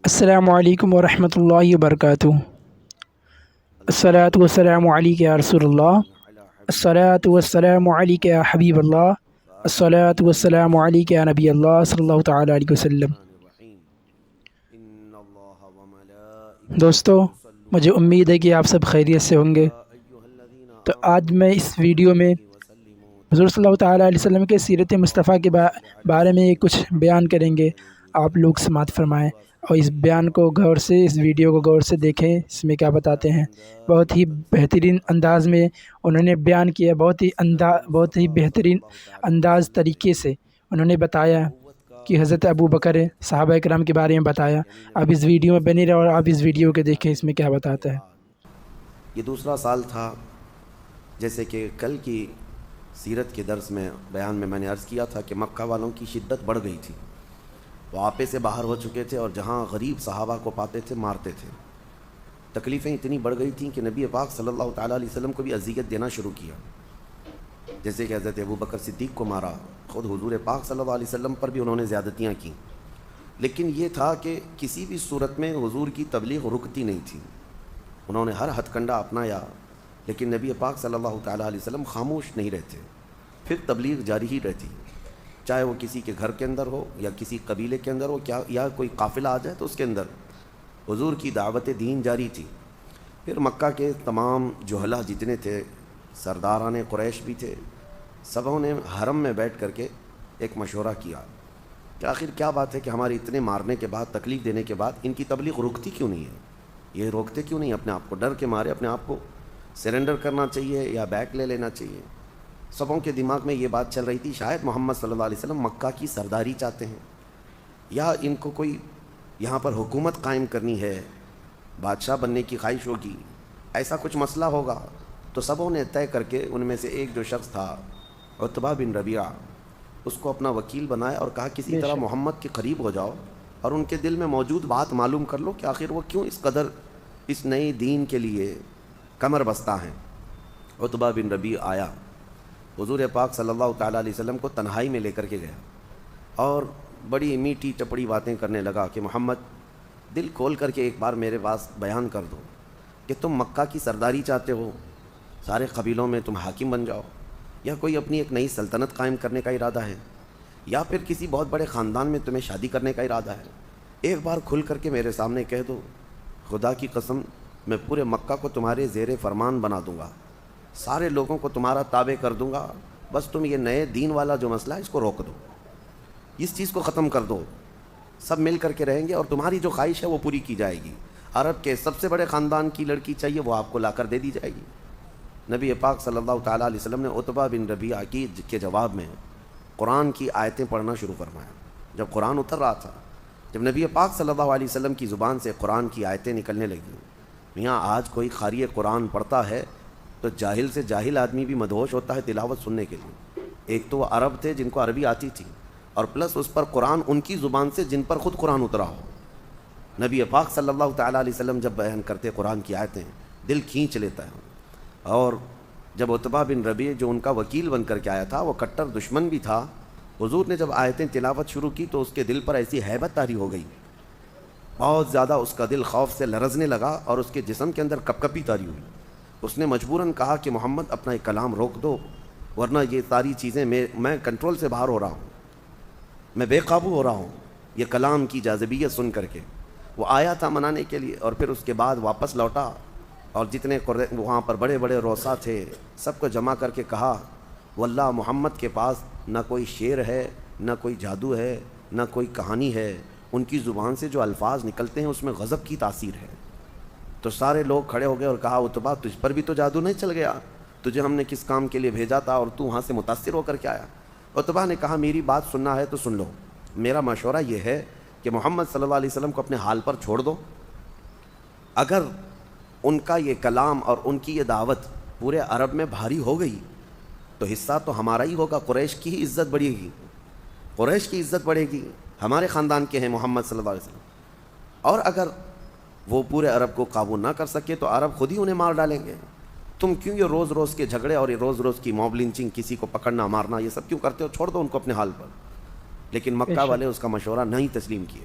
السلام علیکم ورحمۃ اللہ وبرکاتہ۔ الصلاۃ والسلام علیک یا رسول اللہ، الصلاۃ والسلام علیک یا حبیب اللہ، الصلاۃ والسلام علیک یا نبی اللہ صلی اللہ تعالیٰ علیہ وسلم۔ دوستو، مجھے امید ہے کہ آپ سب خیریت سے ہوں گے۔ تو آج میں اس ویڈیو میں حضور صلی اللہ تعالیٰ علیہ وسلم کے سیرت مصطفیٰ کے بارے میں کچھ بیان کریں گے۔ آپ لوگ سماعت فرمائیں اور اس بیان کو غور سے، اس ویڈیو کو غور سے دیکھیں، اس میں کیا بتاتے ہیں۔ بہت ہی بہترین انداز میں انہوں نے بیان کیا، بہت ہی بہترین انداز طریقے سے انہوں نے بتایا کہ حضرت ابوبکر صحابہ کرام کے بارے میں بتایا۔ اب اس ویڈیو میں بنے رہو اور آپ اس ویڈیو کو دیکھیں، اس میں کیا بتاتا ہے۔ یہ دوسرا سال تھا، جیسے کہ کل کی سیرت کے درس میں بیان میں نے عرض کیا تھا کہ مکہ والوں کی شدت بڑھ گئی تھی، وہ آپے سے باہر ہو چکے تھے اور جہاں غریب صحابہ کو پاتے تھے مارتے تھے۔ تکلیفیں اتنی بڑھ گئی تھیں کہ نبی پاک صلی اللہ تعالیٰ علیہ وسلم کو بھی اذیت دینا شروع کیا، جیسے کہ حضرت ابوبکر صدیق کو مارا، خود حضور پاک صلی اللہ علیہ وسلم پر بھی انہوں نے زیادتیاں کیں۔ لیکن یہ تھا کہ کسی بھی صورت میں حضور کی تبلیغ رکتی نہیں تھی، انہوں نے ہر ہتھ کنڈا اپنایا، لیکن نبی پاک صلی اللہ تعالیٰ علیہ وسلم خاموش نہیں رہتے، پھر تبلیغ جاری ہی رہتی، چاہے وہ کسی کے گھر کے اندر ہو یا کسی قبیلے کے اندر ہو، یا کوئی قافلہ آ جائے تو اس کے اندر حضور کی دعوت دین جاری تھی۔ پھر مکہ کے تمام جہلہ جتنے تھے، سرداران قریش بھی تھے، سبوں نے حرم میں بیٹھ کر کے ایک مشورہ کیا کہ آخر کیا بات ہے کہ ہمارے اتنے مارنے کے بعد، تکلیف دینے کے بعد ان کی تبلیغ رکتی کیوں نہیں ہے، یہ روکتے کیوں نہیں اپنے آپ کو، ڈر کے مارے اپنے آپ کو سرنڈر کرنا چاہیے یا بیک لے لینا چاہیے۔ سبوں کے دماغ میں یہ بات چل رہی تھی، شاید محمد صلی اللہ علیہ وسلم مکہ کی سرداری چاہتے ہیں، یا ان کو کوئی یہاں پر حکومت قائم کرنی ہے، بادشاہ بننے کی خواہش ہوگی، ایسا کچھ مسئلہ ہوگا۔ تو سبوں نے طے کر کے ان میں سے ایک جو شخص تھا عتبہ بن ربیعہ، اس کو اپنا وکیل بنایا اور کہا کسی طرح محمد کے قریب ہو جاؤ اور ان کے دل میں موجود بات معلوم کر لو کہ آخر وہ کیوں اس قدر اس نئے دین کے لیے کمر بستہ ہیں۔ عتبہ بن ربیع آیا، حضور پاک صلی اللہ تعالیٰ علیہ وسلم کو تنہائی میں لے کر کے گیا اور بڑی میٹھی چپڑی باتیں کرنے لگا کہ محمد دل کھول کر کے ایک بار میرے پاس بیان کر دو کہ تم مکہ کی سرداری چاہتے ہو، سارے قبیلوں میں تم حاکم بن جاؤ، یا کوئی اپنی ایک نئی سلطنت قائم کرنے کا ارادہ ہے، یا پھر کسی بہت بڑے خاندان میں تمہیں شادی کرنے کا ارادہ ہے؟ ایک بار کھل کر کے میرے سامنے کہہ دو، خدا کی قسم میں پورے مکہ کو تمہارے زیر فرمان بنا دوں گا، سارے لوگوں کو تمہارا تابع کر دوں گا، بس تم یہ نئے دین والا جو مسئلہ ہے اس کو روک دو، اس چیز کو ختم کر دو، سب مل کر کے رہیں گے اور تمہاری جو خواہش ہے وہ پوری کی جائے گی، عرب کے سب سے بڑے خاندان کی لڑکی چاہیے وہ آپ کو لا کر دے دی جائے گی۔ نبی پاک صلی اللہ تعالیٰ علیہ وسلم نے عتبہ بن ربیعہ کے جواب میں قرآن کی آیتیں پڑھنا شروع فرمایا۔ جب قرآن اتر رہا تھا، جب نبی پاک صلی اللہ علیہ وسلم کی زبان سے قرآن کی آیتیں نکلنے لگیں، میاں آج کوئی قاری قرآن پڑھتا ہے تو جاہل سے جاہل آدمی بھی مدہوش ہوتا ہے تلاوت سننے کے لیے۔ ایک تو وہ عرب تھے جن کو عربی آتی تھی، اور پلس اس پر قرآن ان کی زبان سے جن پر خود قرآن اترا ہو۔ نبی پاک صلی اللہ تعالیٰ علیہ وسلم جب بیان کرتے قرآن کی آیتیں، دل کھینچ لیتا ہے۔ اور جب عتبہ بن ربیع جو ان کا وکیل بن کر کے آیا تھا، وہ کٹر دشمن بھی تھا، حضور نے جب آیتیں تلاوت شروع کی تو اس کے دل پر ایسی ہیبت طاری ہو گئی، بہت زیادہ اس کا دل خوف سے لرزنے لگا اور اس کے جسم کے اندر کپکپی طاری ہوئی۔ اس نے مجبوراً کہا کہ محمد اپنا ایک کلام روک دو، ورنہ یہ ساری چیزیں میں کنٹرول سے باہر ہو رہا ہوں، میں بے قابو ہو رہا ہوں یہ کلام کی جاذبیت سن کر کے۔ وہ آیا تھا منانے کے لیے اور پھر اس کے بعد واپس لوٹا، اور جتنے وہاں پر بڑے بڑے روسا تھے سب کو جمع کر کے کہا، واللہ محمد کے پاس نہ کوئی شعر ہے، نہ کوئی جادو ہے، نہ کوئی کہانی ہے، ان کی زبان سے جو الفاظ نکلتے ہیں اس میں غضب کی تاثیر ہے۔ تو سارے لوگ کھڑے ہو گئے اور کہا، عتبہ تجھ پر بھی تو جادو نہیں چل گیا، تجھے ہم نے کس کام کے لیے بھیجا تھا اور تو وہاں سے متاثر ہو کر کے آیا؟ عتبہ نے کہا، میری بات سننا ہے تو سن لو، میرا مشورہ یہ ہے کہ محمد صلی اللہ علیہ وسلم کو اپنے حال پر چھوڑ دو، اگر ان کا یہ کلام اور ان کی یہ دعوت پورے عرب میں بھاری ہو گئی تو حصہ تو ہمارا ہی ہوگا، قریش کی ہی عزت بڑھے گی، قریش کی عزت بڑھے گی، ہمارے خاندان کے ہیں محمد صلی اللہ علیہ وسلم، اور اگر وہ پورے عرب کو قابو نہ کر سکے تو عرب خود ہی انہیں مار ڈالیں گے۔ تم کیوں یہ روز روز کے جھگڑے اور یہ روز روز کی موب لنچنگ، کسی کو پکڑنا مارنا، یہ سب کیوں کرتے ہو؟ چھوڑ دو ان کو اپنے حال پر۔ لیکن مکہ والے اس کا مشورہ نہیں تسلیم کیے۔